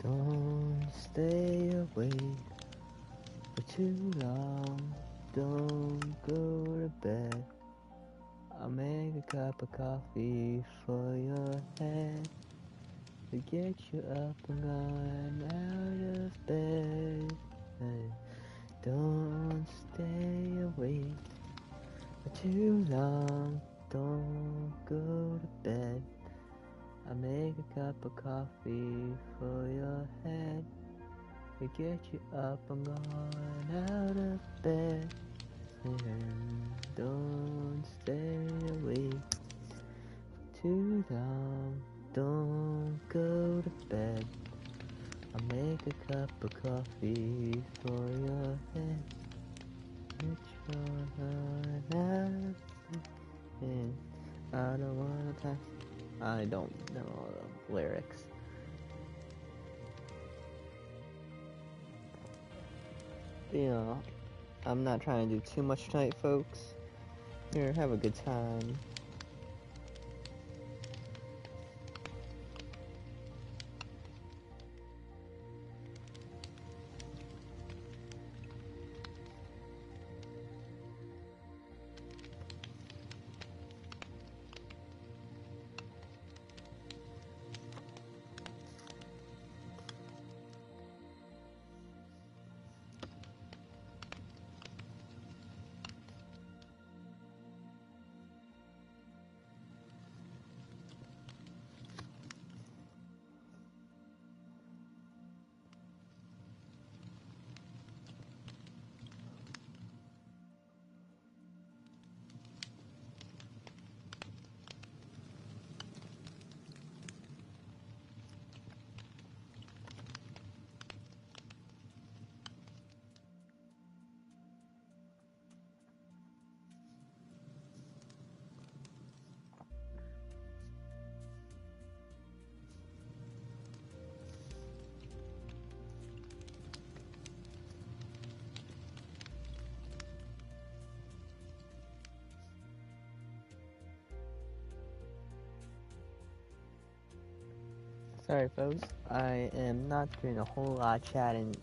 Don't stay awake for too long. Don't go to bed. I'll make a cup of coffee for your head to get you up and going out of bed. Don't stay awake for too long. Don't go to bed. I'll make a cup of coffee for your head to get you up and going out of bed. And don't stay awake for too long. Don't go to bed. I'll make a cup of coffee for your head. Get you going out of bed. I don't wanna pass. I don't know the lyrics. You know, I'm not trying to do too much tonight, folks. Here, have a good time. Sorry, folks. I am not doing a whole lot of chatting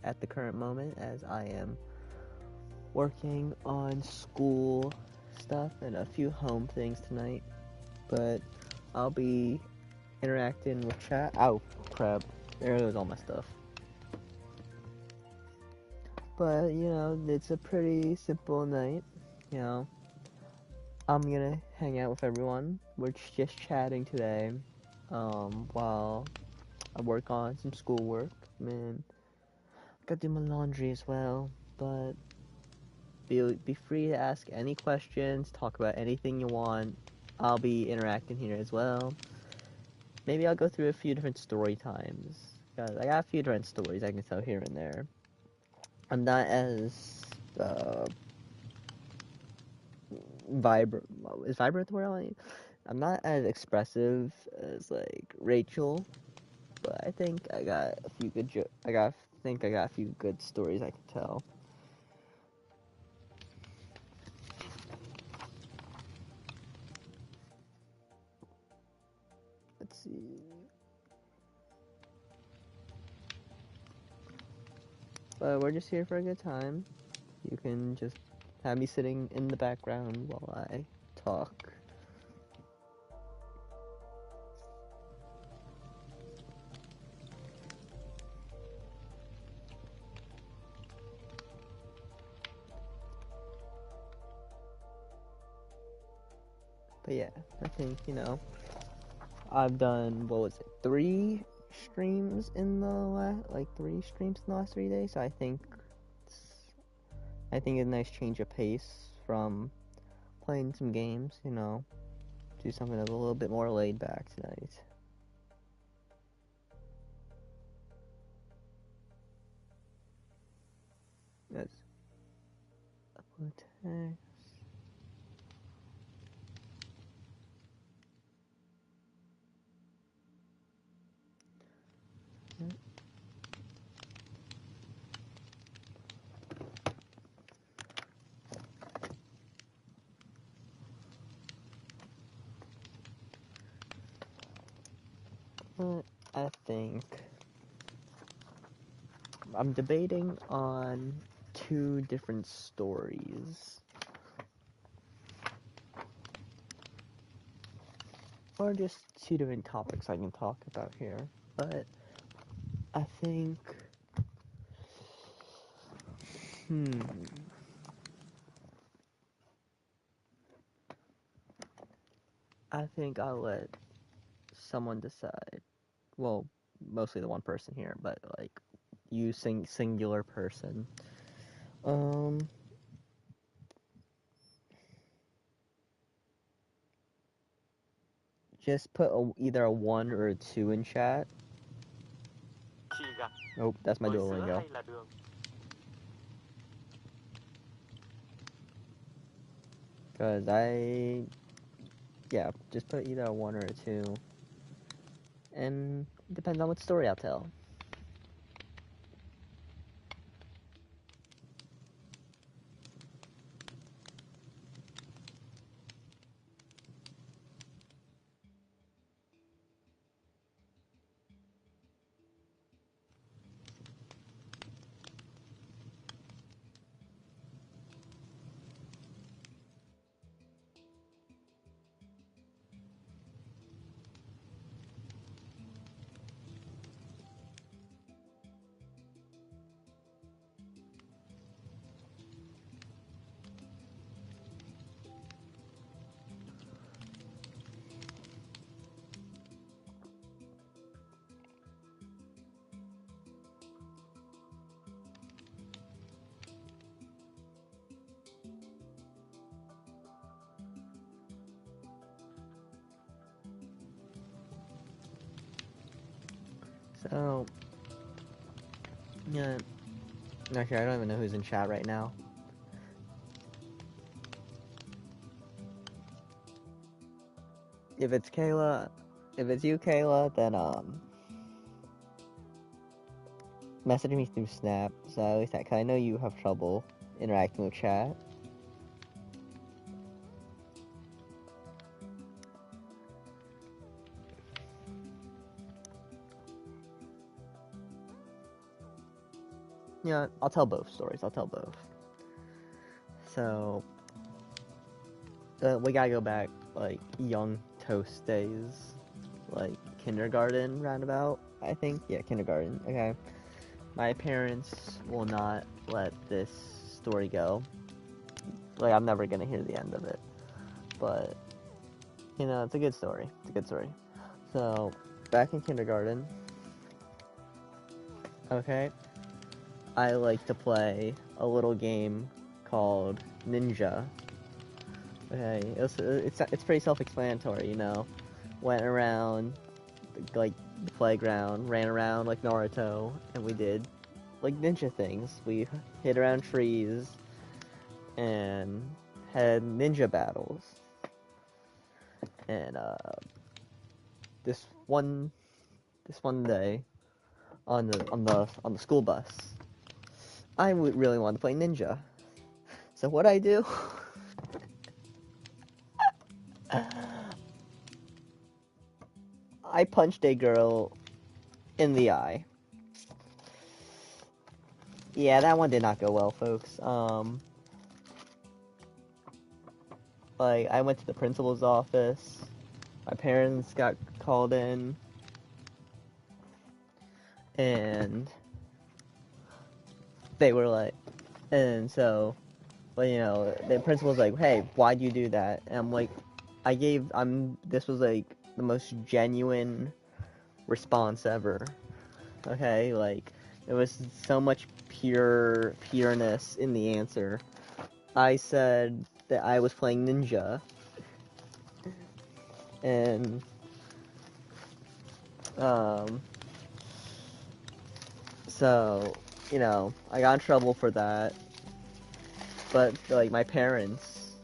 at the current moment as I am working on school stuff and a few home things tonight. But I'll be interacting with chat. Oh, crap. There goes all my stuff. But, you know, it's a pretty simple night. You know, I'm gonna hang out with everyone. We're just chatting today. While I work on some schoolwork. Man, I gotta do my laundry as well. But be free to ask any questions, talk about anything you want. I'll be interacting here as well. Maybe I'll go through a few different story times. Cause I got a few different stories I can tell here and there. I'm not as vibrant. Is vibrant the word I want? I'm not as expressive as like Rachel, but I think I got a few good. Think I got a few good stories I can tell. Let's see. But we're just here for a good time. You can just have me sitting in the background while I talk. But yeah, I think, you know, I've done, what was it, 3 streams in the last, 3 days, so I think a nice change of pace from playing some games, you know, do something a little bit more laid back tonight. Let's upload text. But I think I'm debating on 2 different stories. Or just 2 different topics I can talk about here. But I think... I think I'll let someone decide. Well, mostly the one person here, but like you singular person. Just put either a 1 or a 2 in chat. Nope, that's my Duolingo. Because yeah, just put either a 1 or a 2. And it depends on what story I'll tell. So, yeah. Actually, I don't even know who's in chat right now. If it's you, Kayla, then message me through Snap. So at least cause I know you have trouble interacting with chat. Yeah, I'll tell both stories. I'll tell both. So, we gotta go back, like, young toast days. Like, kindergarten, roundabout, I think. Yeah, kindergarten, okay. My parents will not let this story go. Like, I'm never gonna hear the end of it. But, you know, it's a good story. It's a good story. So, back in kindergarten, okay, I like to play a little game called Ninja. Okay, it's pretty self-explanatory, you know. Went around like the playground, ran around like Naruto, and we did like ninja things. We hid around trees and had ninja battles. And this one day on the school bus, I really wanted to play ninja. So what I do? I punched a girl in the eye. Yeah, that one did not go well, folks. Like, I went to the principal's office. My parents got called in. And they were like, and so, well, you know, the principal's like, hey, why'd you do that? And I'm like, this was like the most genuine response ever. Okay, like, there was so much pureness in the answer. I said that I was playing ninja. And, so, you know, I got in trouble for that. But, like, my parents,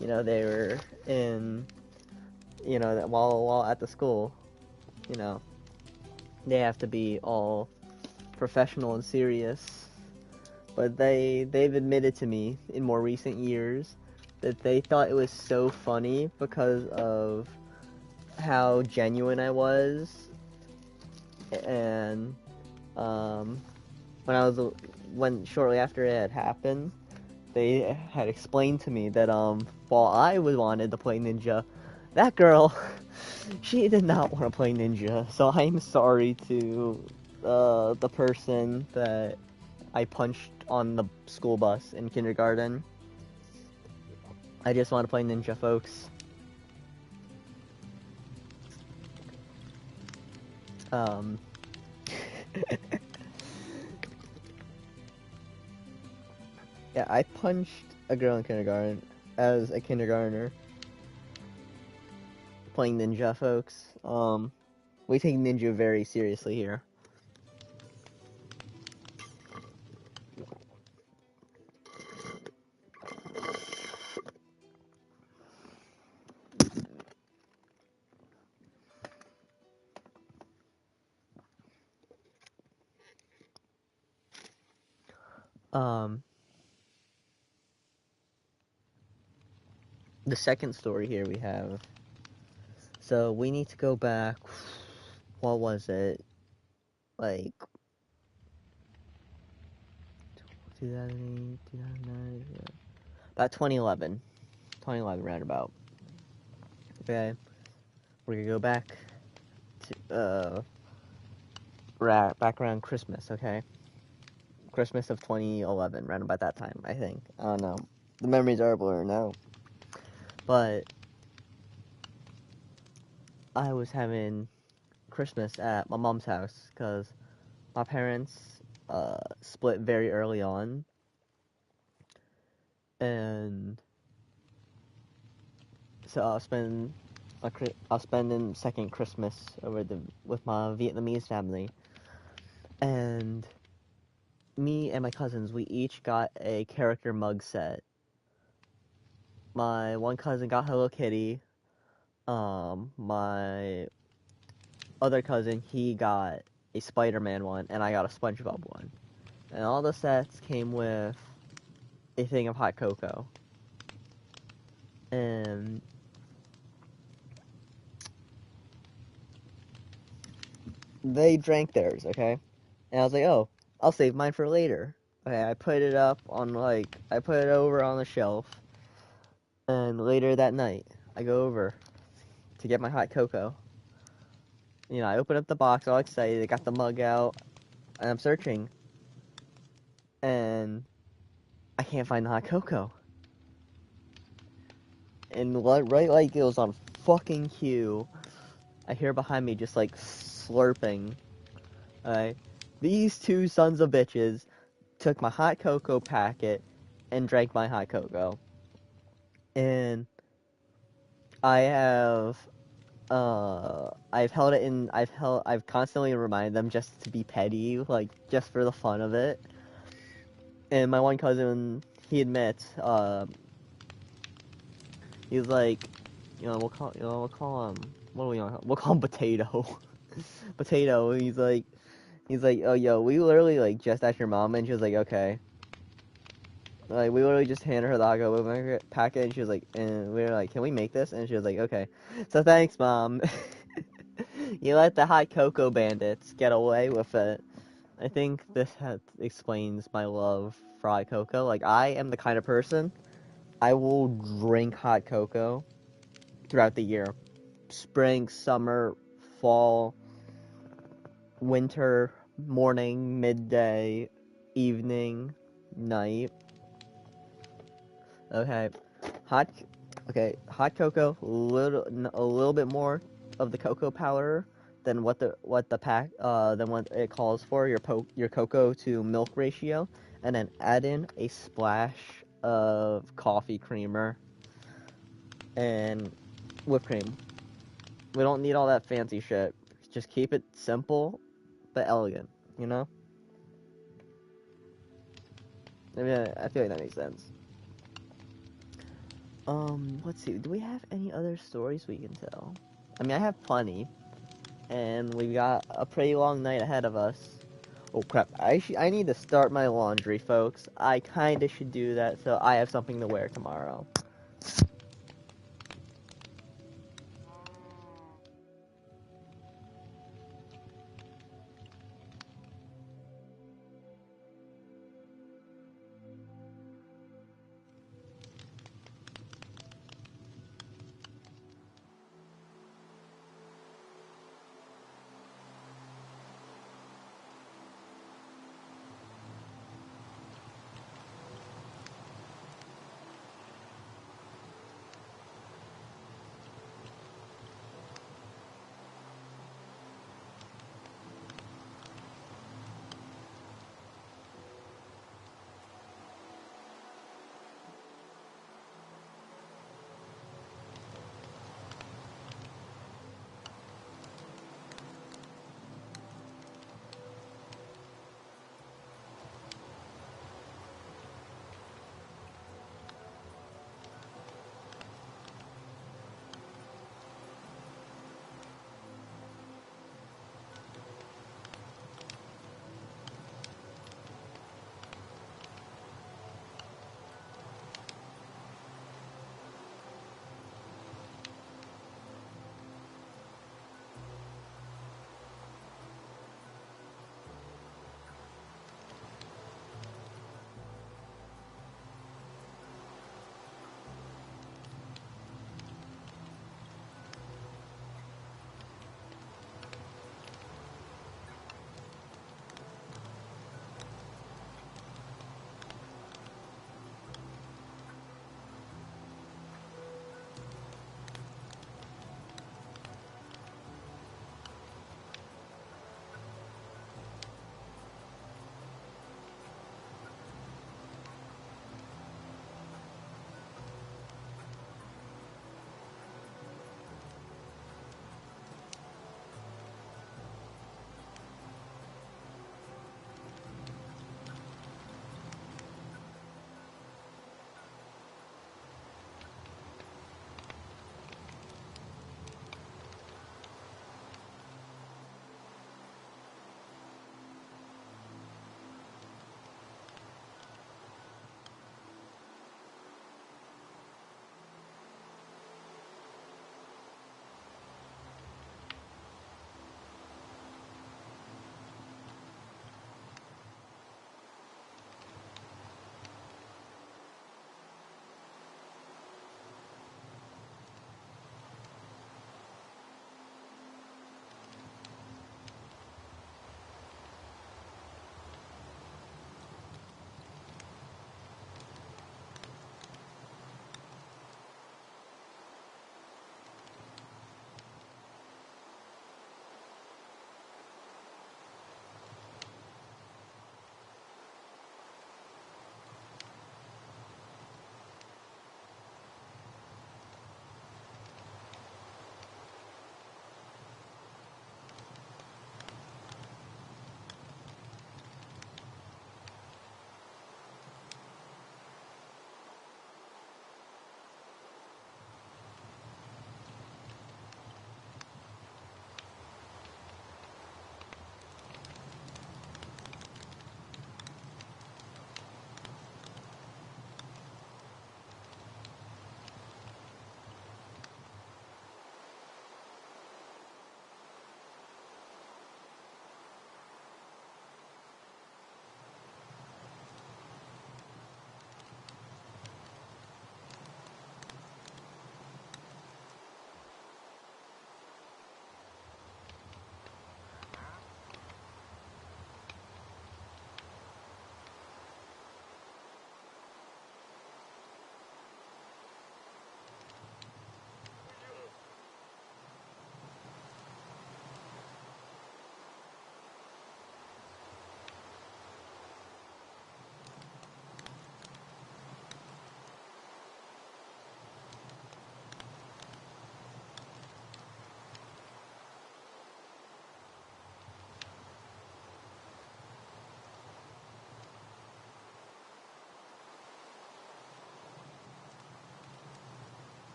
you know, they were in, you know, while at the school, you know, they have to be all professional and serious. But they've admitted to me in more recent years that they thought it was so funny because of how genuine I was, and when shortly after it had happened, they had explained to me that while I was wanted to play ninja, that girl, she did not want to play ninja. So I'm sorry to the person that I punched on the school bus in kindergarten. I just want to play ninja, folks. Yeah, I punched a girl in kindergarten as a kindergartner playing ninja, folks. We take ninja very seriously here. The second story here we have. So we need to go back. What was it? Like 2008, 2009, about 2011. 2011 roundabout. Okay, we're gonna go back to back around Christmas. Okay, Christmas of 2011, round about that time. I think. I don't know. The memories are blurred now. But I was having Christmas at my mom's house because my parents split very early on, and so I'll spend in second Christmas with my Vietnamese family, and me and my cousins, we each got a character mug set. My one cousin got Hello Kitty. My other cousin, he got a Spider-Man one, and I got a SpongeBob one. And all the sets came with a thing of hot cocoa. And they drank theirs, okay? And I was like, oh, I'll save mine for later. Okay, I put it over on the shelf. And later that night, I go over to get my hot cocoa. You know, I open up the box, all excited. I got the mug out, and I'm searching. And I can't find the hot cocoa. And right like it was on fucking cue, I hear behind me just like slurping. Alright? These two sons of bitches took my hot cocoa packet and drank my hot cocoa. And I have I've constantly reminded them just to be petty, like just for the fun of it. And my one cousin, he admits, he's like, we'll call him, what do we want? We'll call him Potato. Potato. He's like, oh yo, we literally like just asked your mom, and she was like, okay. Like we literally just handed her the hot cocoa packet, and she was like, and we were like, can we make this? And she was like, okay. So thanks, mom. You let the hot cocoa bandits get away with it. I think this explains my love for hot cocoa. Like, I am the kind of person, I will drink hot cocoa throughout the year. Spring, summer, fall, winter, morning, midday, evening, night. Okay, hot. Hot cocoa, a little bit more of the cocoa powder than what it calls for, your cocoa to milk ratio, and then add in a splash of coffee creamer and whipped cream. We don't need all that fancy shit. Just keep it simple but elegant, you know? I mean, I feel like that makes sense. Let's see. Do we have any other stories we can tell? I mean, I have plenty, and we've got a pretty long night ahead of us. Oh crap! I need to start my laundry, folks. I kinda should do that so I have something to wear tomorrow.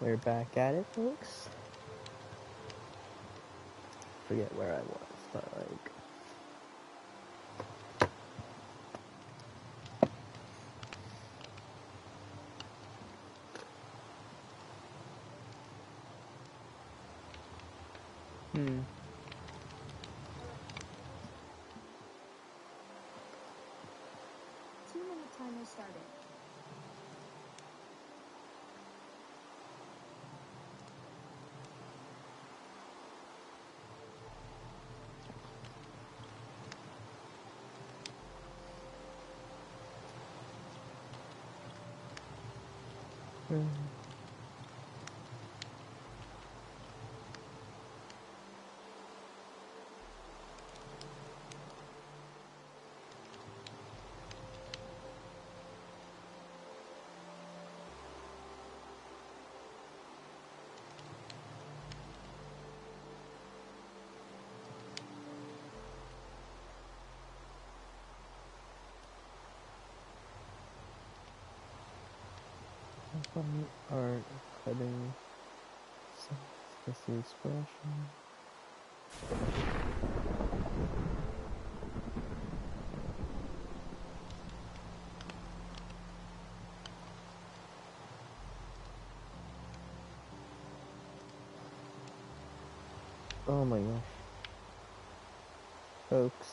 We're back at it, folks. Forget where I was, but like... Hmm. 2-minute timer started. Funny art of cutting the expression. Oh my gosh. Folks.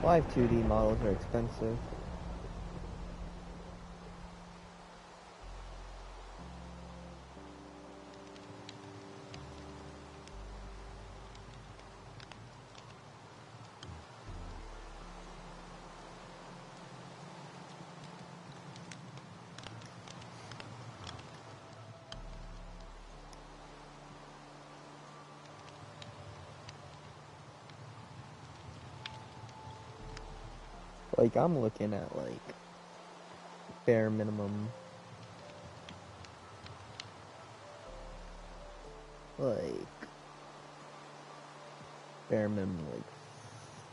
Live 2D models are expensive. Like, I'm looking at, like, bare minimum, like, bare minimum, like,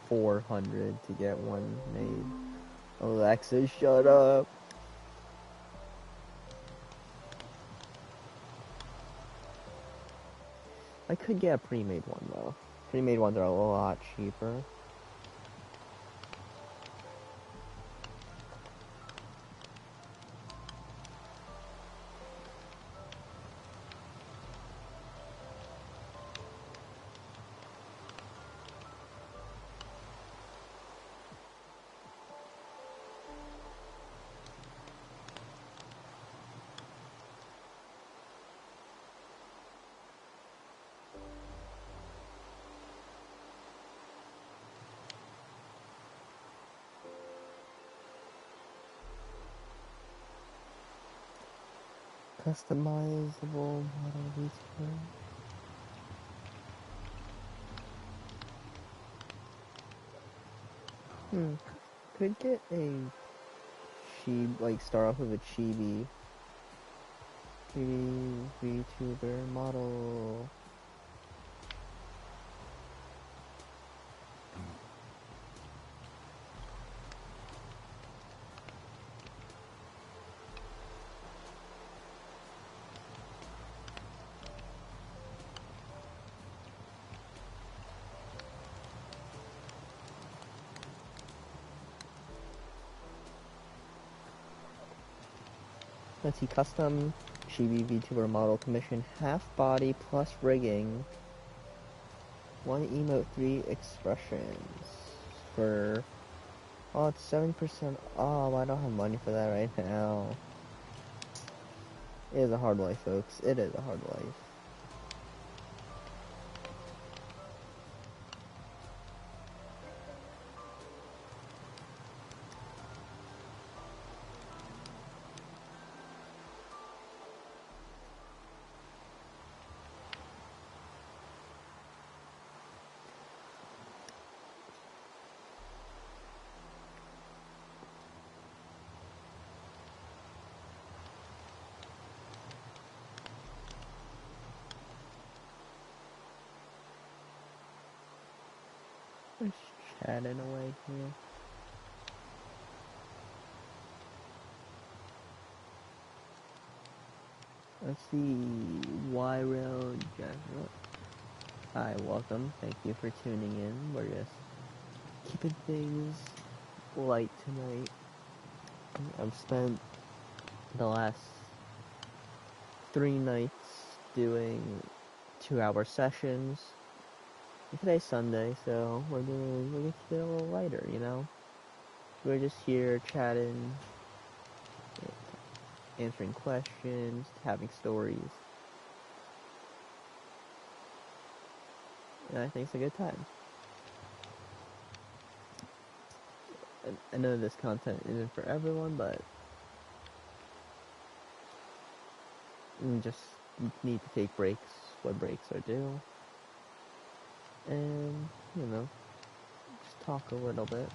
400 to get one made. Alexa, shut up. I could get a pre-made one, though. Pre-made ones are a lot cheaper. Customizable model detail. Could get a like start off with a chibi 3D VTuber model. Let's see, custom chibi VTuber model commission, half body plus rigging, 1 emote, 3 expressions for, oh, it's 70% off. I don't have money for that right now. It is a hard life, folks. It is a hard life. Just chatting away here. Let's see. Y-Rail General. Hi, welcome. Thank you for tuning in. We're just keeping things light tonight. I've spent the last 3 nights doing 2-hour sessions. And today's Sunday, so we're gonna keep it a little lighter, you know? We're just here chatting, answering questions, having stories. And I think it's a good time. I know this content isn't for everyone, but you just need to take breaks when breaks are due. And, you know, just talk a little bit.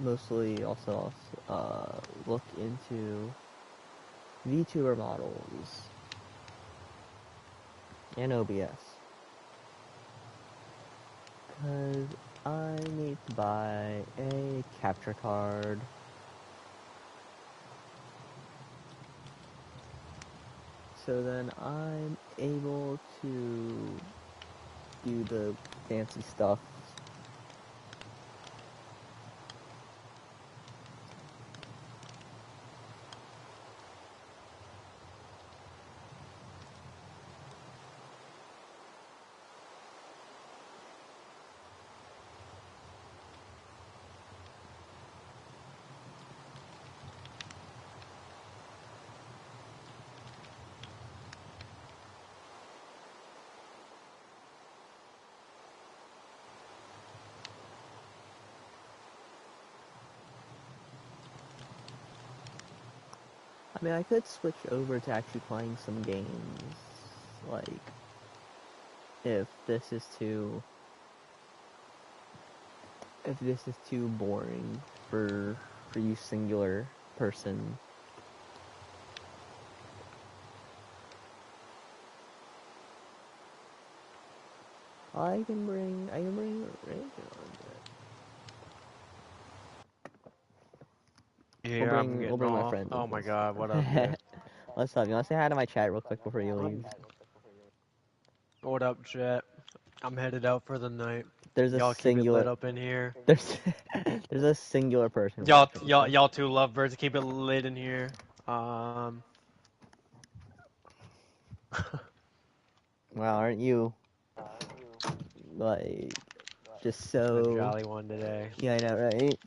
Mostly also look into VTuber models and OBS. Because I need to buy a capture card. So then I'm able to do the fancy stuff. I mean, I could switch over to actually playing some games, like, if this is too boring for you singular person. I can bring Rachel Yeah, we'll bring my friends Oh with my us. god, what up, Jay? What's up? You wanna say hi to my chat real quick before you leave? What up, Jet? I'm headed out for the night. There's a Y'all keep it lit singular up in here. there's there's a singular person Y'all, watching y'all, me. y'all two lovebirds, keep it lit in here. Um, Wow, aren't you like just the so? jolly one today. Yeah, I know, right?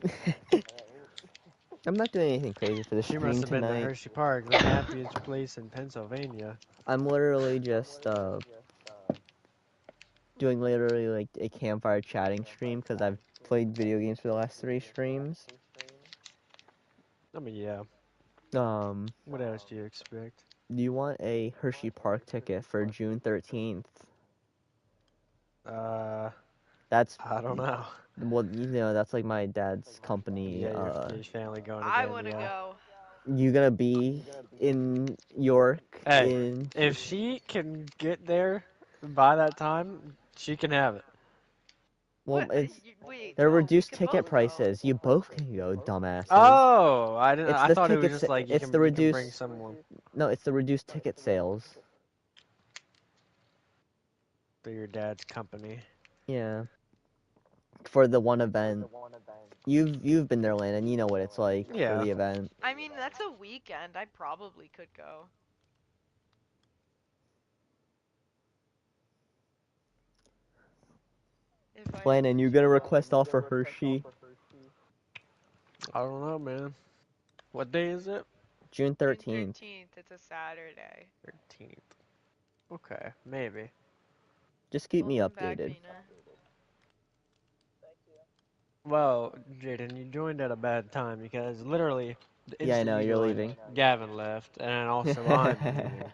I'm not doing anything crazy for the She must stream have been to tonight. Hershey Park, the happiest place in Pennsylvania. I'm literally just doing literally like a campfire chatting stream because I've played video games for the last 3 streams. I mean, yeah. Um, What else do you expect? do you want a Hershey Park ticket for June 13th? Uh, That's I don't know. well, you know, that's like my dad's company. Yeah, your family going I together, want to yeah. go. You gonna be in York Hey, in? if she can get there by that time, she can have it. Well, What? it's Wait, they're no, we reduced could ticket both go. prices. You both can go, dumbasses. Oh, I didn't. It's I the thought it was tickets. just like It's the you can bring reduced. someone No, it's the reduced ticket sales. to your dad's company. Yeah, for the one event. You've been there, Landon. You know what it's like for Yeah. the event. I mean, that's a weekend. I probably could go. If I Landon, you gonna request off for Hershey I don't know, man. What day is it? June June 13th? 13th, it's a Saturday. 13th. Okay, maybe. Just keep me Welcome back, updated. Mina. Well, Jaden, you joined at a bad time because literally the Yeah, I instant know you you're joined, leaving. Gavin left, and also I'm leaving.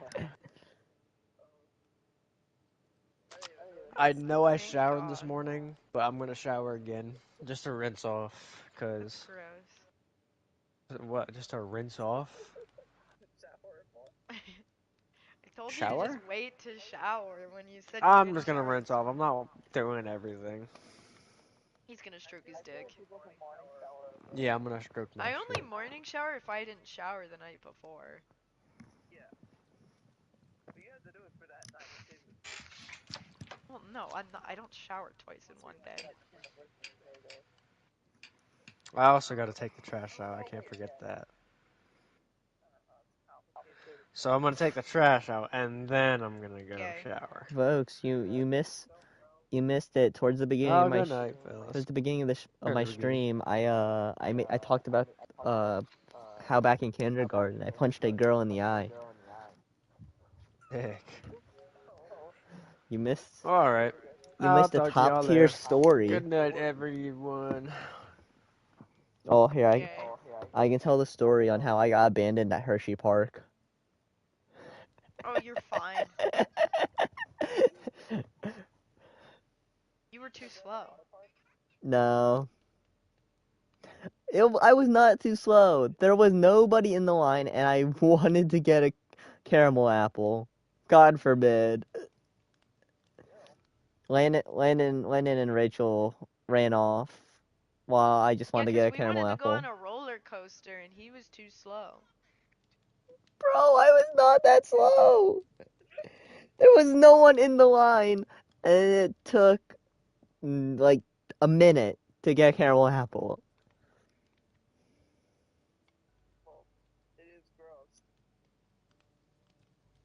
I know I Thank showered this God. morning, but I'm gonna shower again just to rinse off. Cause Gross. what? Just to rinse off? I told you to just Shower? wait to shower when you said you I'm didn't just gonna shower rinse this off. I'm morning. not doing everything. He's gonna stroke his dick. Yeah, I'm gonna stroke my I only shit. morning shower if I didn't shower the night before. No, I'm not, I don't shower twice in one day. I also got to take the trash out. I can't forget that. So I'm gonna take the trash out and then I'm gonna go Gay. shower. Folks, you missed it towards the beginning of Oh, my good night, towards fellas. the beginning of of Or the my beginning. stream. I talked about uh how back in kindergarten I punched a girl in the eye. Heck. You missed All right. you I'll missed a talk to top y'all tier later. story. Good night, everyone. Oh, here Gay. I can tell the story on how I got abandoned at Hershey Park. Oh, you're fine. You were too slow. No, I was not too slow. There was nobody in the line, and I wanted to get a caramel apple. God forbid. Landon, and Rachel ran off while I just Yeah, wanted to 'cause get a we caramel wanted to go on apple. a roller coaster and he was too slow. Bro, I was not that slow. There was no one in the line, and it took like a minute to get a caramel apple.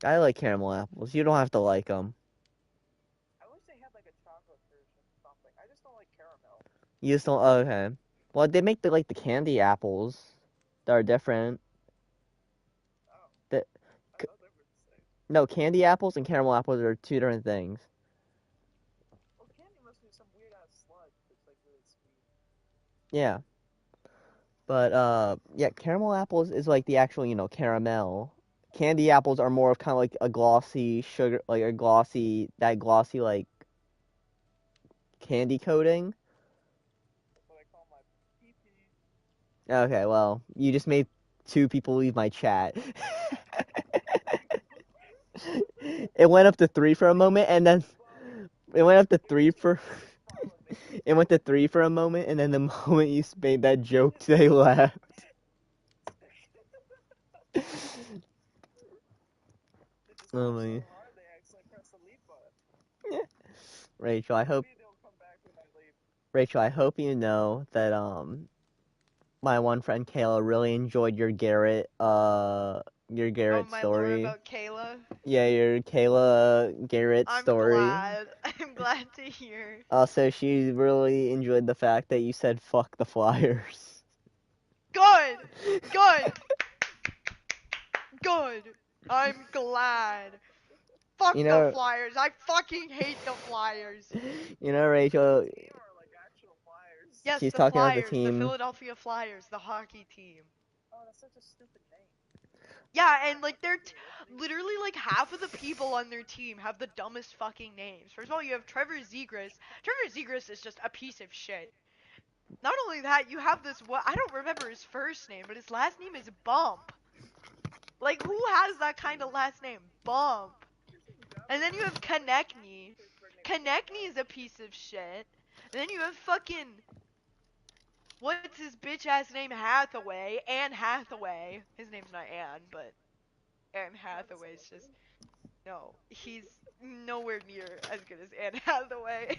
I like caramel apples. You don't have to like them. You just don't. Oh, okay. Well, they make the candy apples that are different. The, no, candy apples and caramel apples are two different things. Yeah. But yeah, caramel apples is like the actual, caramel. Candy apples are more of kind of like a glossy sugar, like a glossy, that glossy like candy coating. Okay, well, you just made two people leave my chat. It went up to three for a moment, and then it went up to three for. It went to three for a moment, and then the moment you made that joke, they left. Oh my. Rachel, I hope you know that my one friend Kayla really enjoyed your Oh, Garrett my lore story. about Kayla. Yeah, your Kayla Garrett I'm story. glad. I'm glad to hear. Also, she really enjoyed the fact that you said fuck the Flyers. Good! Good! Good! I'm glad. Fuck You the know, Flyers. I fucking hate the Flyers. Rachel, Yes, she's the talking about the Flyers, the team. Philadelphia Flyers, the hockey team. Yeah, and like literally like half of the people on their team have the dumbest fucking names. First of all, you have Trevor Zegras. Trevor Zegras is just a piece of shit. Not only that, you have this what I don't remember his first name, but his last name is Bump. Like who has that kind of last name? Bump. And then you have Konechny. Konechny is a piece of shit. And then you have fucking what's his bitch ass name Hathaway? Anne Hathaway. His name's not Anne, but Anne Hathaway's just no. He's nowhere near as good as Anne Hathaway.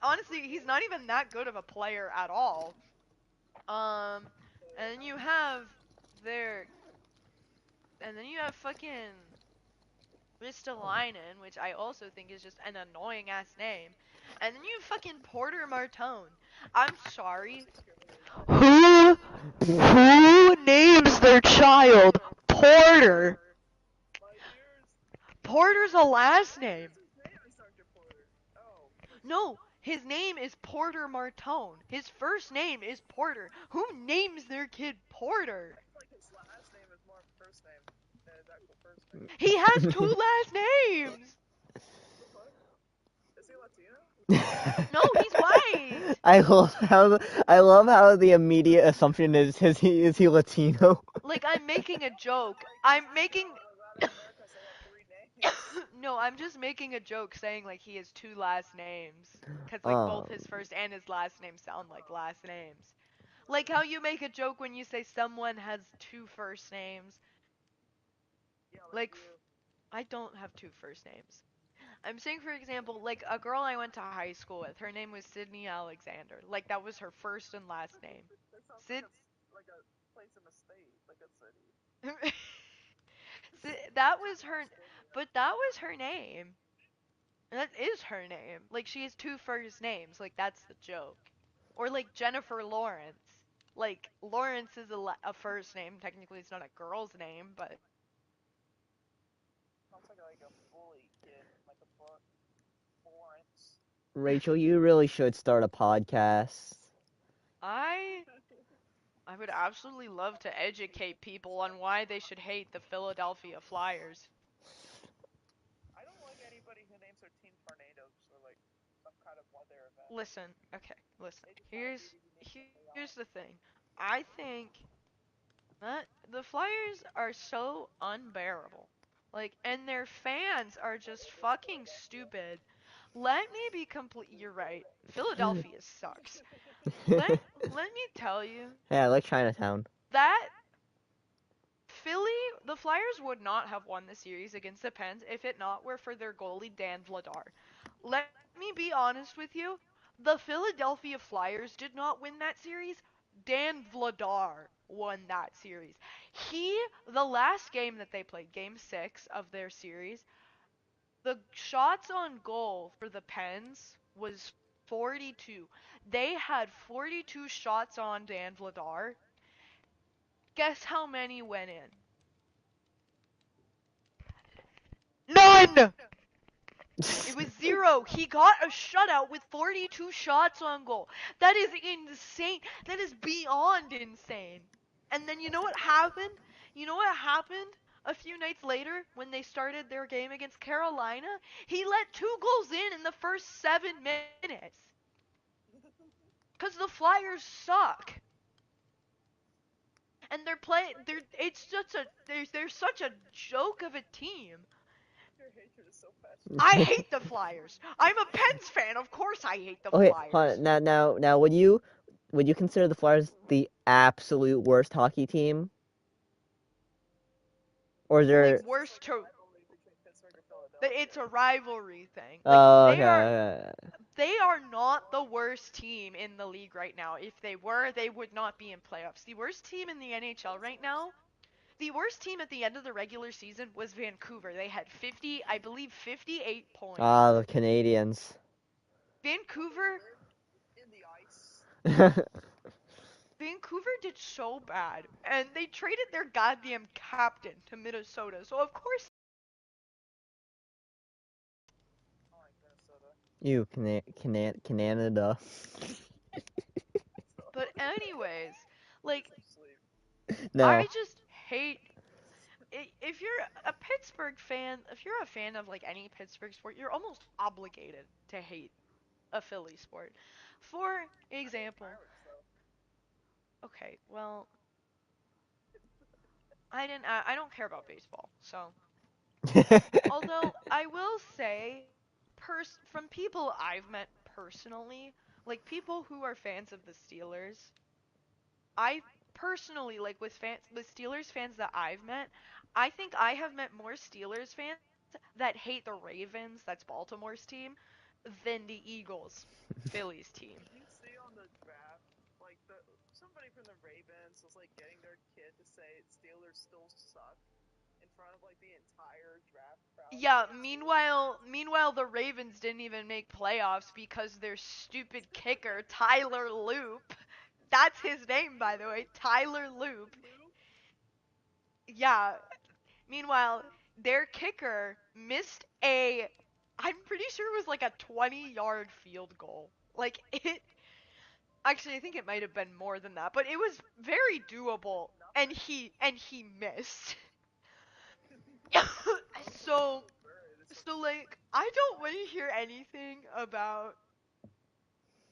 Honestly, he's not even that good of a player at all. Um, and then you have their, and then you have fucking Ristolainen, which I also think is just an annoying ass name. And then you have fucking Porter Martone. I'm sorry. Who names their child Porter? Porter's a last name. No, his name is Porter Martone. His first name is Porter. Who names their kid Porter? He has two last names. No, he's white. I love how the immediate assumption is he Latino. Like I'm making a joke. I'm making No, I'm just making a joke saying like he has two last names cuz like both Um, his first and his last name sound like last names. Like how you make a joke when you say someone has two first names. Like I don't have two first names. I'm saying, for example, like a girl I went to high school with. Her name was Sydney Alexander. Like that was her first and last name. Sid. Place in a state, like a city. That was her, but that was her name. That is her name. Like she has two first names. Like that's the joke. Or like Jennifer Lawrence. Like Lawrence is a first name. Technically, it's not a girl's name, but Sounds like a bully kid, like a book. Florence. Rachel, you really should start a podcast. I I would absolutely love to educate people on why they should hate the Philadelphia Flyers. I don't like anybody who names their team tornadoes or like some kind of weather event. Listen, okay, listen. They just want to Here's be here's the chaos. thing. I think that the Flyers are so unbearable. Like, and their fans are just fucking stupid. Let me be complete. You're right. Philadelphia sucks. Let let me tell you Yeah, I like Chinatown. that Philly, the Flyers would not have won the series against the Pens if it not were for their goalie Dan Vladar. Let me be honest with you. The Philadelphia Flyers did not win that series. Dan Vladar won that series. The last game that they played, game 6 of their series, the shots on goal for the Pens was 42. They had 42 shots on Dan Vladar. Guess how many went in? None! It was 0. He got a shutout with 42 shots on goal. That is insane. That is beyond insane. And then you know what happened? You know what happened a few nights later when they started their game against Carolina? He let 2 goals in the first 7 minutes. Because the Flyers suck. And they're such a joke of a team. Your hatred is so I passionate. hate the Flyers. I'm a Pens fan. Of course I hate the Okay, hold Flyers. on. Now, would you consider the Flyers the absolute worst hockey team, or is Like there? It's just worst like a to rivalry between Pittsburgh and it's Philadelphia. a rivalry thing. Like Oh, okay. they are not the worst team in the league right now. If they were, they would not be in playoffs. The worst team in the NHL Who's the right worst? now, the worst team at the end of the regular season was Vancouver. They had 50, I believe 58 points. The Canadians. Vancouver Vancouver in the ice. Vancouver did so bad, and they traded their goddamn captain to Minnesota. So of course. I like Minnesota. You Canada. But anyways, like Some sleep. No. I just hate if you're a Pittsburgh fan, if you're a fan of like any Pittsburgh sport, you're almost obligated to hate a Philly sport. For I hate example, Pirates though. okay, well, I don't care about baseball. So, although I will say from people I've met personally, like people who are fans of the Steelers, I personally like with Steelers fans that I've met, I think I have met more Steelers fans that hate the Ravens, that's Baltimore's team, than the Eagles, Phillies team. Did you see on the draft, like somebody from the Ravens was like getting their kid to say Steelers still suck in front of like the entire draft crowd, Yeah, saying Steelers suck. meanwhile the Ravens didn't even make playoffs because their stupid kicker, Tyler Loop. That's his name by the way, Tyler Loop. Loop. Yeah, meanwhile, their kicker missed I'm pretty sure it was like a 20-yard field goal. Like it actually I think it might have been more than that, but it was very doable and Nothing. he missed. That so little bird is so so cute. like I don't want to hear anything about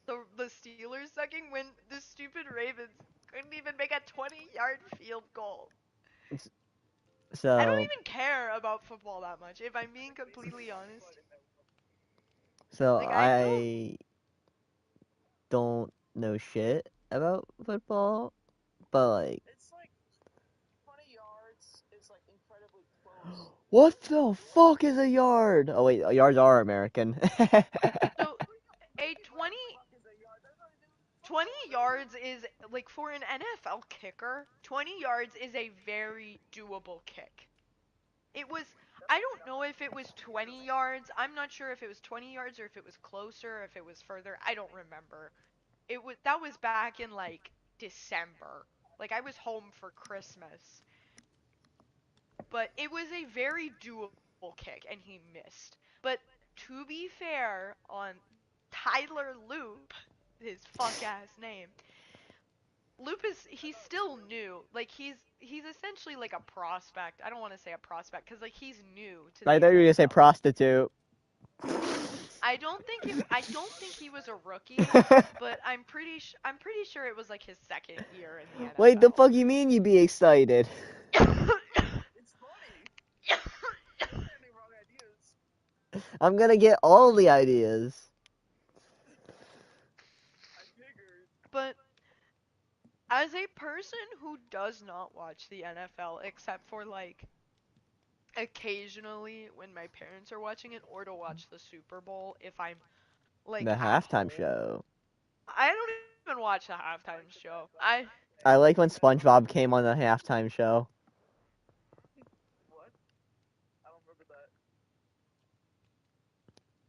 the Steelers sucking when the stupid Ravens couldn't even make a 20-yard field goal. I don't so, even care about football that much if I'm being Like baseball completely is honest. fun in that world. so Like I don't I don't know shit about football, but like, It's like 20 yards is like incredibly close What the fuck is a yard? Oh wait, yards are American. So a 20 yards is like for an NFL kicker, 20 yards is a very doable kick. It was I don't know if it was 20 yards. I'm not sure if it was 20 yards or if it was closer, or if it was further. I don't remember. That was back in like December. Like I was home for Christmas. But it was a very doable kick and he missed. But to be fair on Tyler Loop, his fuck ass name, Loop is he's still new. Like he's essentially like a prospect. I don't want to say a prospect cuz like he's new to I the thought you were gonna say NFL. prostitute. I don't think he was a rookie, but I'm pretty sure it was like his second year in the Wait, the NFL. fuck you mean you be excited? It's funny. I don't have any wrong ideas. I'm gonna get all the ideas. I figured. But as a person who does not watch the NFL except for like occasionally when my parents are watching it or to watch the Super Bowl if I'm like The at halftime home. show. I don't even watch the halftime show. I like when SpongeBob came on the halftime show. What? I don't remember that.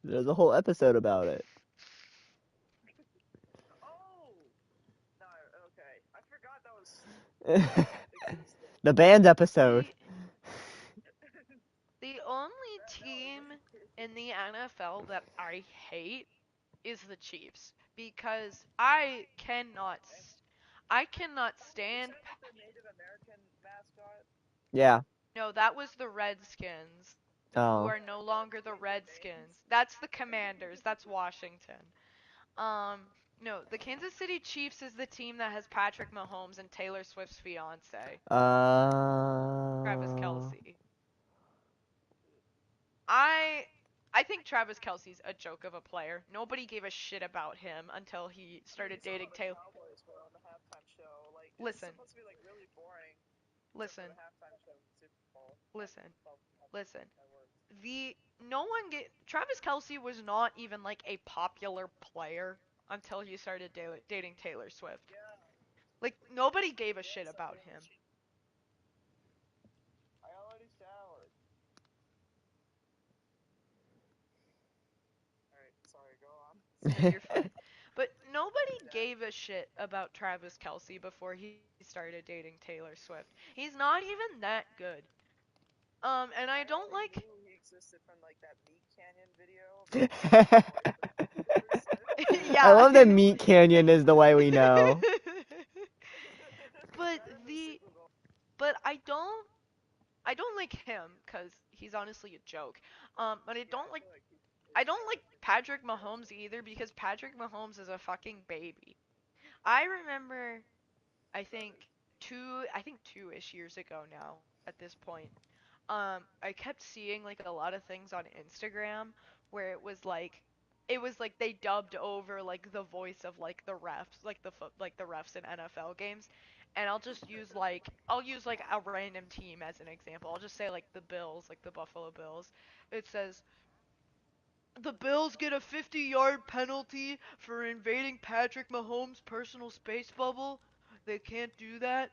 There's a whole episode about it. Oh! No, okay. I forgot that was existed. The band episode. the the only team in the NFL that I hate is the Chiefs because I cannot Oh, you stand. said with the Native American mascot? Yeah. No, that was the Redskins, who Oh. are no longer the Redskins. That's the Commanders. That's Washington. No, the Kansas City Chiefs is the team that has Patrick Mahomes and Taylor Swift's fiance, Travis Uh. Kelsey. I I think Travis Kelsey's a joke of a player. Nobody gave a shit about him until he You started saw dating how the Taylor. Cowboys were on the halftime show. Like, it's Listen, supposed to be, like, really boring. Except for listen, the halftime show of the Super Bowl. listen, Oh, listen. my words. The no one get Travis Kelsey was not even like a popular player until he started dating Taylor Swift. Yeah. Like Like, nobody gave a shit yes, about him. I already showered. Alright, sorry, go on. No, you're fine. But nobody gave a shit about Travis Kelsey before he started dating Taylor Swift. He's not even that good. And I I don't only like. knew he existed from, like, that Meat Canyon video about him being, like, the Taylor Swift. I Yeah. love that Meat Canyon is the way we know. but That and the the Super Bowl. but I don't like him because he's honestly a joke. But Yeah, I feel like I it's don't like like Patrick Mahomes either because Patrick Mahomes is a fucking baby. I remember I think I think 2-ish years ago now at this point. I kept seeing like a lot of things on Instagram where it was like they dubbed over like the voice of like the refs, like like the refs in NFL games. And I'll use like a random team as an example. I'll just say like the Bills, like the Buffalo Bills. It says the Bills get a 50-yard penalty for invading Patrick Mahomes' personal space bubble. They can't do that.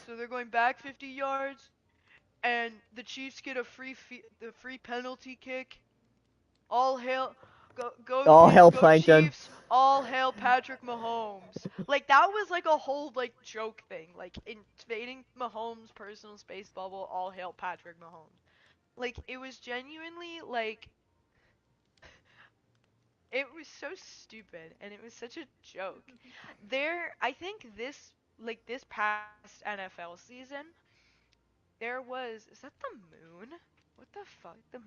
So they're going back 50 yards and the Chiefs get a the free penalty kick. All hail All hell go Plankton. Chiefs. All hail Patrick Mahomes. Like that was like a whole like joke thing. Like invading Mahomes' personal space bubble. All hail Patrick Mahomes. Like it was genuinely like it was so stupid and it was such a joke. I think this past NFL season, there was is that the moon? What the fuck? The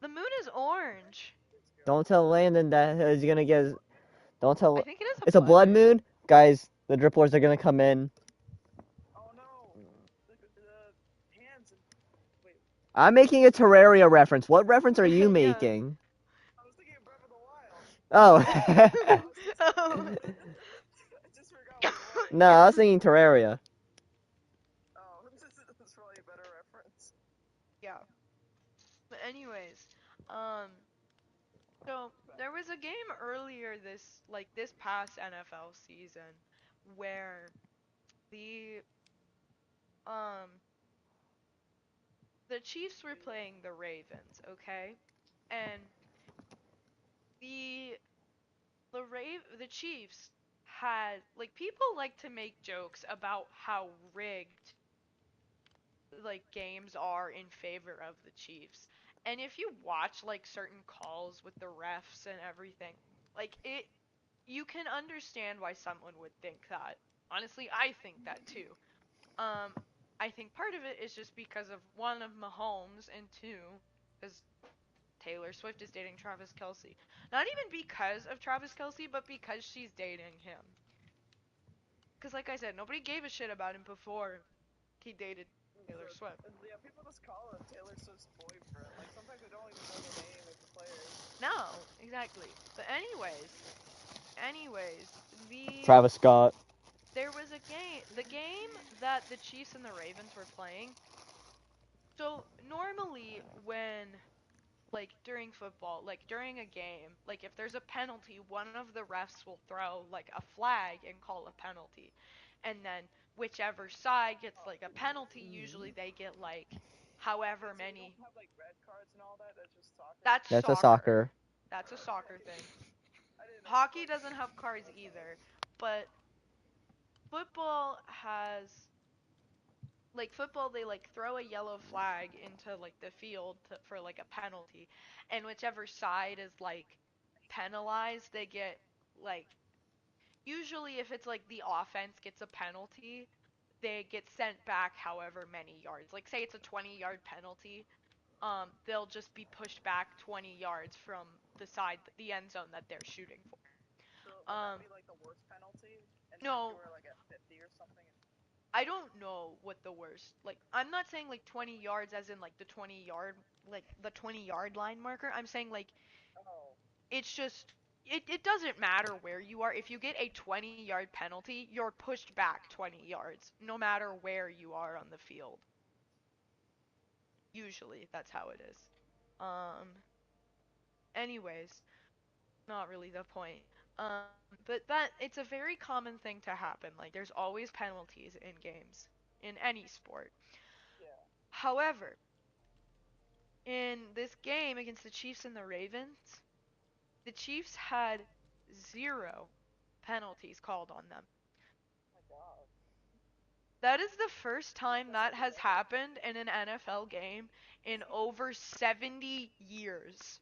moon is orange. Don't tell Landon that he's gonna get. Don't I tell. think it is a It's a blood blood moon. moon, guys. The dripplers are gonna come in. oh no, the hands and wait, I'm making a Terraria reference. What reference are you Yeah. making? I was thinking of Breath of the Wild. Oh. I was just, Oh. I just forgot what it was. No, I was thinking Terraria. Oh, this is probably a Yeah. But anyways, um, so there was a game earlier this past NFL season where the um the Chiefs were playing the Ravens, okay? And the the Chiefs had like people like to make jokes about how rigged like games are in favor of the Chiefs. And if you watch like certain calls with the refs and everything, like it you can understand why someone would think that. Honestly, I think that too. Um I think part of it is just because of one of Mahomes and two because Taylor Swift is dating Travis Kelsey. Not even because of Travis Kelsey, but because she's dating him. Because, like I said, nobody gave a shit about him before he dated Taylor Swift. Yeah, people just call him Taylor Swift's boyfriend. Like sometimes they don't even know the name of the player. No, exactly. But anyways, Travis Scott. there was the game that the Chiefs and the Ravens were playing. So normally when like during football, like during a game, like if there's a penalty, one of the refs will throw like a flag and call a penalty. And then whichever side gets like a penalty, usually they get like however Wait, so they don't many. have like red cards and all that? That's just soccer. That's That's a soccer. soccer. That's a soccer thing. I didn't know Hockey sports doesn't have cards that's how it either, is. but football has like football they like throw a yellow flag into like the field for like a penalty, and whichever side is like penalized they get like usually if it's like the offense gets a penalty they get sent back however many yards, like say it's a 20-yard penalty, they'll just be pushed back 20 yards from the end zone that they're shooting for. So would that um be like the worst penalty? And then if you no, were like at 50 or something, I don't know what the worst. Like I'm not saying like 20 yards as in like the 20-yard line marker. I'm saying like oh, it's just it doesn't matter where you are. If you get a 20-yard penalty, you're pushed back 20 yards no matter where you are on the field. Usually that's how it is. Anyways, not really the point. But that it's a very common thing to happen. Like there's always penalties in games in any sport. yeah. However, in this game against the Chiefs and the Ravens, the Chiefs had zero penalties called on them. Oh my god. That is the first Like time that's that like has rare. happened in an NFL game in over 70 years.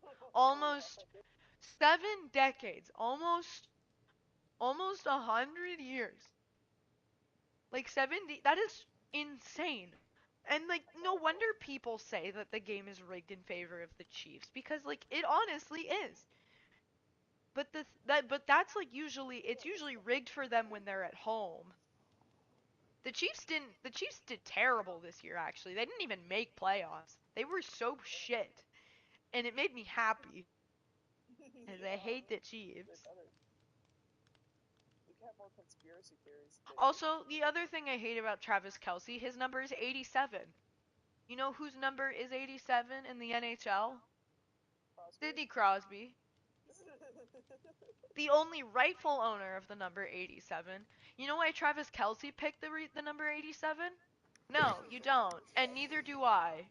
Oh my Almost god. 7 decades. Almost 100 years. Like 70, that is insane. And like no wonder people say that the game is rigged in favor of the Chiefs because like it honestly is. But that's like usually it's usually rigged for them when they're at home. The Chiefs did terrible this year actually. They didn't even make playoffs. They were so shit. And it made me happy as I Yeah, hate the they Chiefs. better. We can have more conspiracy theories, David. Also, the other thing I hate about Travis Kelsey, his number is 87. You know whose number is 87 in the NHL? Crosby? Sidney Crosby, the only rightful owner of the number 87. You know why Travis Kelsey picked the number 87? No, you don't, and neither do I.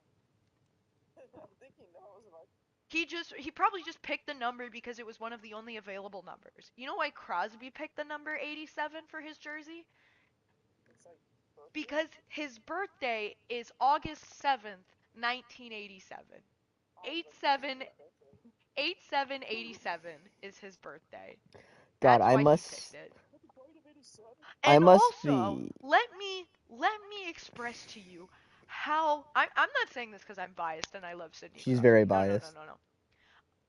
I think he knows about. He probably just picked the number because it was one of the only available numbers. You know why Crosby picked the number 87 for his jersey? It's like birthday. Because his birthday is August 7th, 1987. Oh, Eight that's seven his birthday. 8787 is his birthday. God, That's why he picked it. Happy birthday, 87. I And must also, be. let me express to you how I'm not saying this because I'm biased and I love Sidney She's very Crosby. No, no, no, biased. no, no.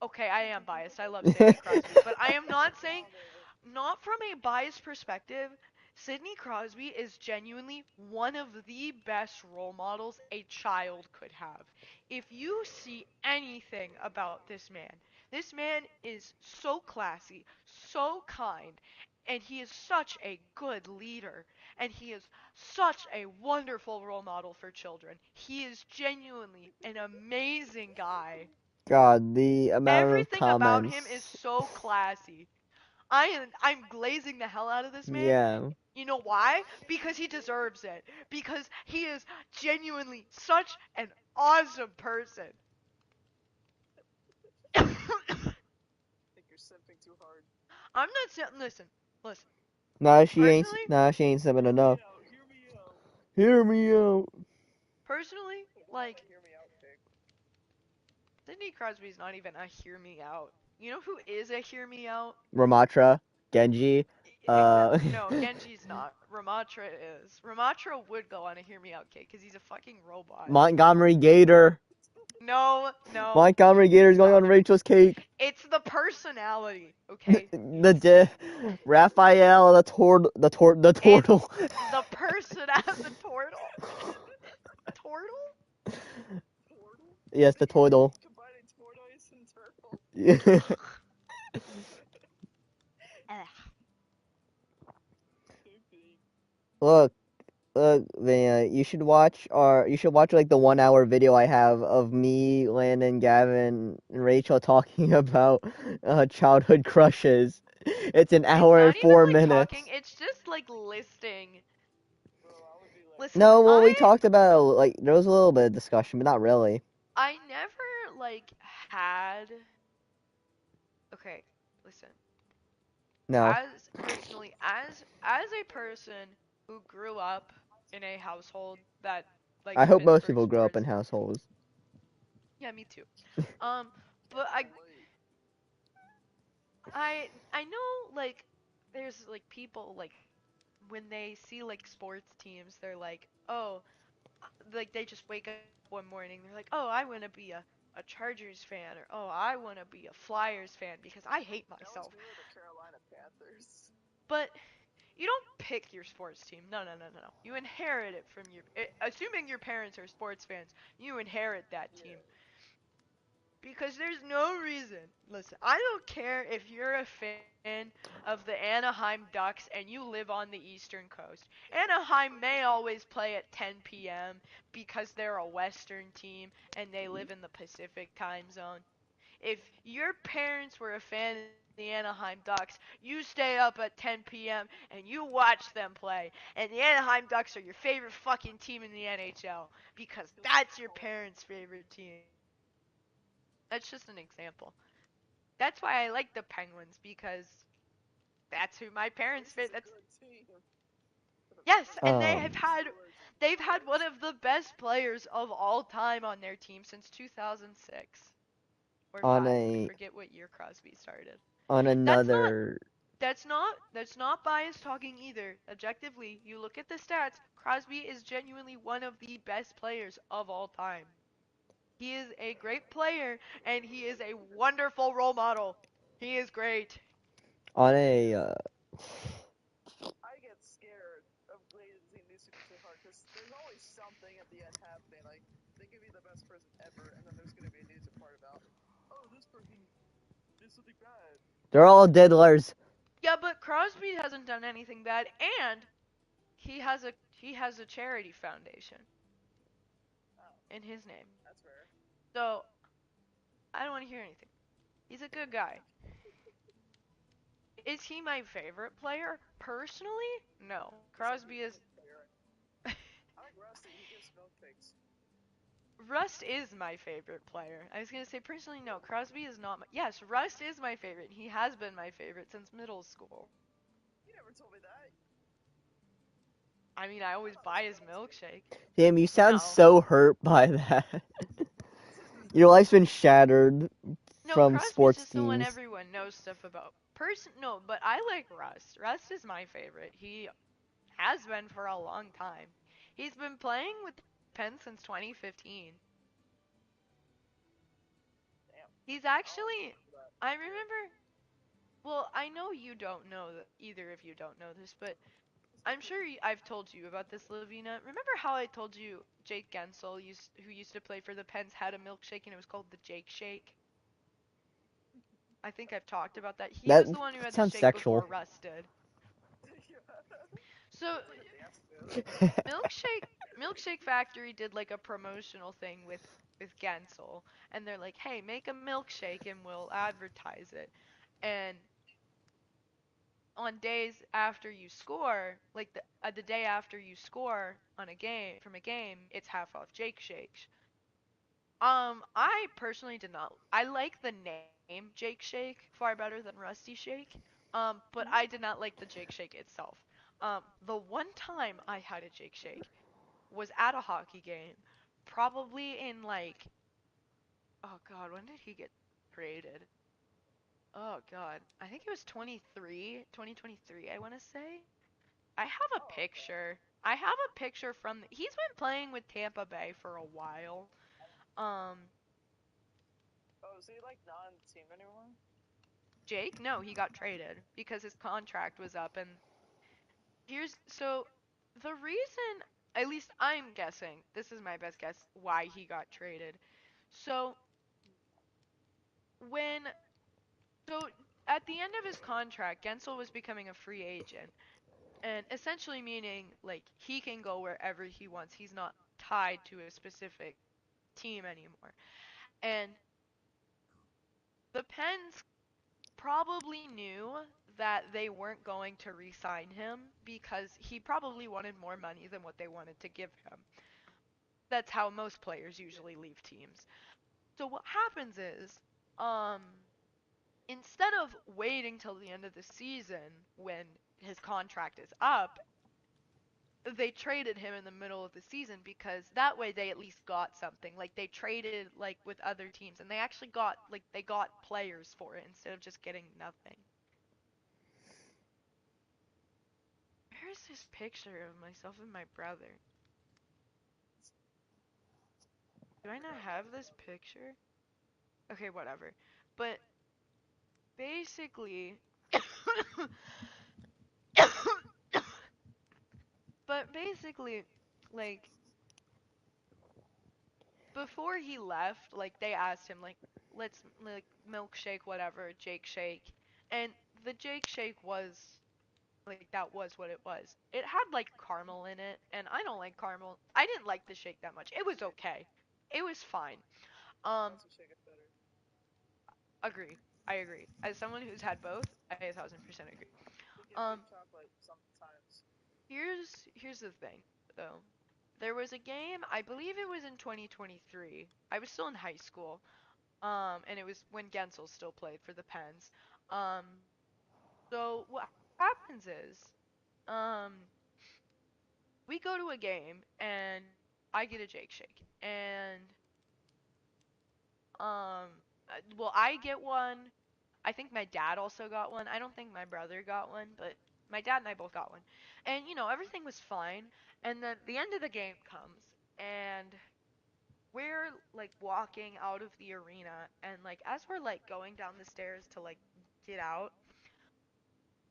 Okay, I am biased. I love Sidney Crosby, but I am not saying Calm, David. not from a biased perspective. Sidney Crosby is genuinely one of the best role models a child could have. If you see anything about this man is so classy, so kind, and he is such a good leader, and he is such a wonderful role model for children. He is genuinely an amazing guy. God, the amount of Everything about him is comments. so classy. I'm glazing the hell out of this man. Yeah. You know why? Because he deserves it. Because he is genuinely such an awesome person. I'm think you're simping too hard. not saying. Listen. Nah, she ain't. Personally, Nah, she ain't seven Hear me enough. out. Hear me out. Hear me out. personally, What about like a hear me out pick? Sidney Crosby's not even a hear me out. You know who is a hear me out? Ramatra, Genji. Except Uh, no, Genji's not. Ramatra is. Ramatra would go on a hear me out kick because he's a fucking robot. Montgomery Gator. No, no, Montgomery Gator's going stop. on Rachel's cake. It's the personality, okay? The Raphael, the It's turtle. the person at the turtle. Turtle? Portal? Yes, the turtle. Combining tortoise and turtle? Ugh. Stupid. Look, man, you should watch like the 1 hour video I have of me, Landon, Gavin, and Rachel talking about childhood crushes. It's an It's hour and not even four like talking, minutes. it's just like listing. Bro, I would be like, Listen, No, well, we I talked about like there was a little bit of discussion, but not really. I never like had okay, listen. No, As a person who grew up in a household that I liked hope most Pittsburgh people grow up in sports. households. Yeah, me too. Um but polite. I know like there's like people like when they see like sports teams, they're like, "Oh, like they just wake up one morning, they're like, "Oh, I want to be a Chargers fan," or "Oh, I want to be a Flyers fan because I hate That was myself." me with the Carolina Panthers. But you don't pick your sports team. No, no, no, no, no. You inherit it from assuming your parents are sports fans, you inherit that team. Yeah. Because there's no reason. Listen, I don't care if you're a fan of the Anaheim Ducks and you live on the Eastern Coast. Anaheim may always play at 10 p.m. because they're a Western team and they live in the Pacific time zone. If your parents were a fan of the Anaheim Ducks, you stay up at 10 p.m. and you watch them play. And the Anaheim Ducks are your favorite fucking team in the NHL because Feels so that's your parents' colorful. favorite team. That's just an example. That's why I like the Penguins because that's who my At parents least it's fit. a That's good team. yes, and Um, they've had one of the best players of all time on their team since 2006 or on 5. I a forget what year Crosby started. on That's not another that's not biased talking either. Objectively, you look at the stats, Crosby is genuinely one of the best players of all time. He is a great player and he is a wonderful role model. He is great. on a I get scared of glazing these people too hard because there's always something at the end happening. Like, they could be the best person ever, and then there's going to be a news report about, oh, this person did something bad. they're all diddlers. Yeah, but Crosby hasn't done anything bad and he has a charity foundation Oh, in his name. that's rare. So, I don't want to hear anything. He's a good guy. Is he my favorite player? Personally? No. He's a Crosby really is good player. I like Rusty. He gives milkshakes. Rust is my favorite player. I was gonna say personally, no. Crosby is not. Yes, Rust is my favorite. He has been my favorite since middle school. You never told me that. I mean, I I always thought this buy was his Rusty. milkshake. Damn, you sound No, so hurt by that. Your life's been shattered no. from Crosby's sports just the one teams. everyone knows stuff about. No, but I like Rust. Rust is my favorite. He has been for a long time. He's been playing with the Pens since 2015. Damn. He's I don't actually. remember that. I Shit. remember. Well, I know you don't know that either of you don't know this, but I'm sure I've told you about this, Lavina. Remember how I told you Jake Gensel, who used to play for the Pens, had a milkshake and it was called the Jake Shake? I think I've talked about that. He That was the one who had the sounds shake sexual. before Russ did. So It's like a dance move. Milkshake Milkshake Factory did like a promotional thing with Gensel, and they're like, "Hey, make a milkshake and we'll advertise it." And on days after you score, like the day after you score on a game from a game, it's half off Jake Shakes. I personally did not. I like the name Jake Shake far better than Rusty Shake. But I did not like the Jake Shake itself. The one time I had a Jake Shake was at a hockey game, probably in like, oh god, when did he get traded? Oh god, I think it was 2023, I want to say. I have a Oh, okay. picture. I have a picture from he's been playing with Tampa Bay for a while. Um, Oh, is he like not on the team anymore? Jake, no, he got traded because his contract was up and here's so the reason, at least I'm guessing, this is my best guess why he got traded. So when so at the end of his contract, Gensel was becoming a free agent, and essentially meaning like he can go wherever he wants. He's not tied to a specific team anymore. And the Pens probably knew that they weren't going to re-sign him because he probably wanted more money than what they wanted to give him. That's how most players usually leave teams. So what happens is, um, instead of waiting till the end of the season when his contract is up, they traded him in the middle of the season because that way they at least got something. Like they traded like with other teams and they actually got like they got players for it instead of just getting nothing. Where's this picture of myself and my brother? Do I not Forgot about have this this one. picture? Okay, whatever. But basically but basically like before he left, like they asked him like let's like milkshake whatever, Jake Shake. And the Jake Shake was like that was what it was. It had like caramel in it and I don't like caramel. I didn't like the shake that much. It was okay. It was fine. Um Frosty shake is better. agree. I agree. As someone who's had both, I 1000% agree. You can Um beat chocolate sometimes. here's the thing though. There was a game, I believe it was in 2023. I was still in high school. And it was when Gensel still played for the Pens. Um, so what happens is, um, we go to a game and I get a Jake Shake, and well, I get one. I think my dad also got one. I don't think my brother got one, but my dad and I both got one. And everything was fine. And then the end of the game comes, and we're like walking out of the arena, and like as we're like going down the stairs to like get out,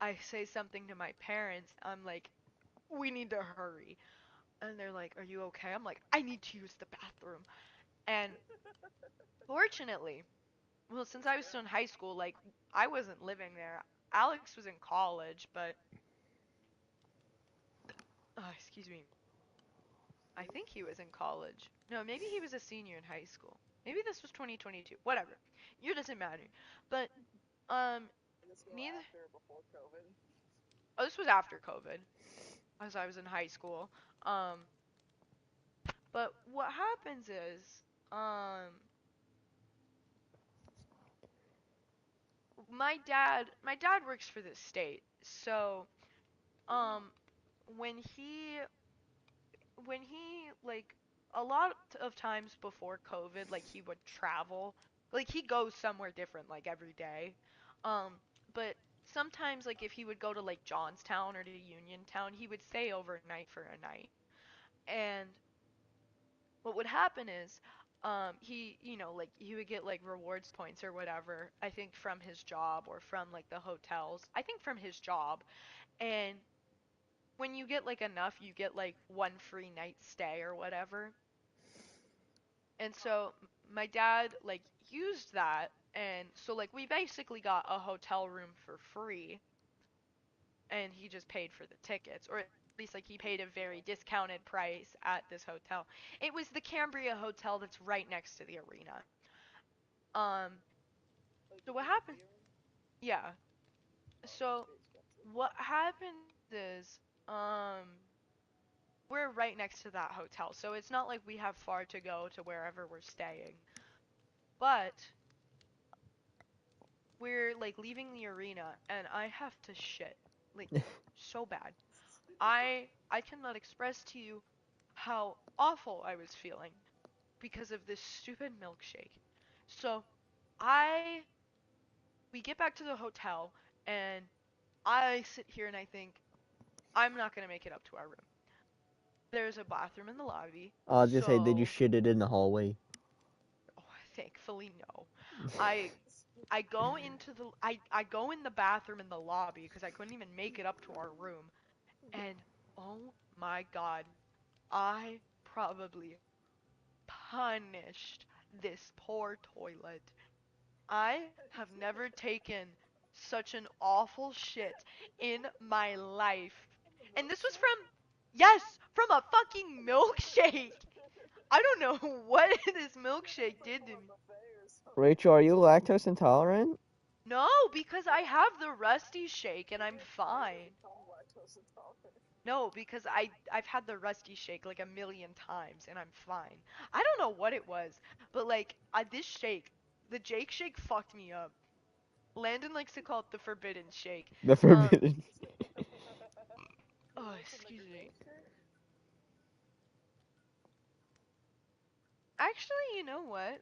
I say something to my parents. I'm like, we need to hurry. And they're like, are you okay? I'm like, I need to use the bathroom. And fortunately, well, since It's I was fair. still in high school, like, I wasn't living there. Alex was in college, but, excuse me, I think he was in college. No, maybe he was a senior in high school. Maybe this was 2022. Whatever. Year doesn't matter. But, um, Did this go neither. after or before COVID? Oh, this was after COVID, as I was in high school. Um, but what happens is, my dad works for the state, so um, when he like a lot of times before COVID, like he would travel, like he goes somewhere different like every day, um, but sometimes like if he would go to like Johnstown or to Uniontown, he would stay overnight for a night, and what would happen is he like he would get like rewards points or whatever, I think from his job or from like the hotels, I think from his job. And when you get like enough, you get like one free night stay or whatever. And so my dad like used that, and so like we basically got a hotel room for free, and he just paid for the tickets, or least like he paid a very discounted price at this hotel. It was the Cambria Hotel that's right next to the arena. Um, Like so the what big happened? stadium? Yeah. Oh, So okay, expensive. what happens is, we're right next to that hotel, so it's not like we have far to go to wherever we're staying. But we're like leaving the arena, and I have to shit, like so bad. I cannot express to you how awful I was feeling because of this stupid milkshake. So I we get back to the hotel, and I sit here and I think I'm not gonna make it up to our room. There's a bathroom in the lobby, I'll just say, did you so shit it in the hallway? oh, thankfully no. I I go into the I go in the bathroom in the lobby because I couldn't even make it up to our room, and oh my god, I probably punished this poor toilet. I have never taken such an awful shit in my life. From the And this was milkshake? from, yes, from a fucking milkshake. I don't know what this You got milkshake some did from to a me. buffet or something. Rachel, are you lactose intolerant? No, because I have the rusty shake and I'm Oh, you fine. become lactose intolerant. No, because I've had the rusty shake like a million times and I'm fine. I don't know what it was, but like this shake, the Jake shake fucked me up. Landon likes to call it the forbidden shake. The Um, forbidden. oh, What's in the excuse me. grenade shake? Actually, you know what?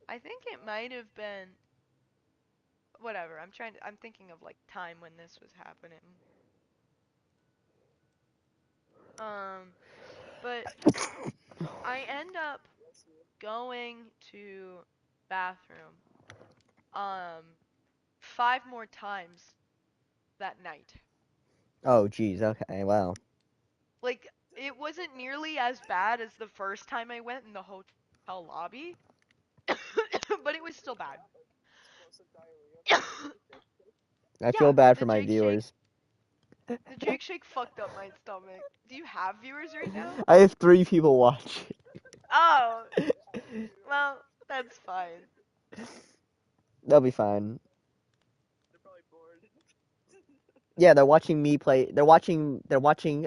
I think it might have been whatever. I'm thinking of like time when this was happening. Um, but I end up Bless you. going to bathroom um 5 more times that night. Oh, geez. Okay. Wow. Like it wasn't nearly as bad as the first time I went in the hotel lobby, but it was still bad. Explosive diarrhea from the Jake shake. I feel Yeah, bad the for my Jake Shake, viewers. the Jake Shake fucked up my stomach. Do you have viewers right now? I have 3 people watching. Oh, I have two. well, that's fine. They'll be fine. They're probably bored. Yeah, they're watching me play. They're watching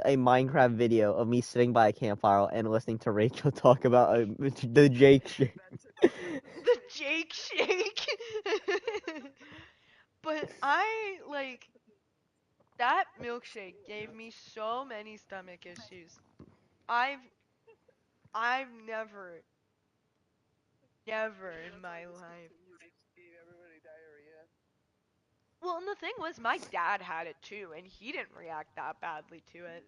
a Minecraft video of me sitting by a campfire and listening to Rachel talk about the Jake shit. Invented the The Jake Shake. But I like that milkshake gave me so many stomach issues. I've I've never in That's why my I life. discontinued. They just gave everybody diarrhea. Well, and the thing was my dad had it too and he didn't react that badly to it.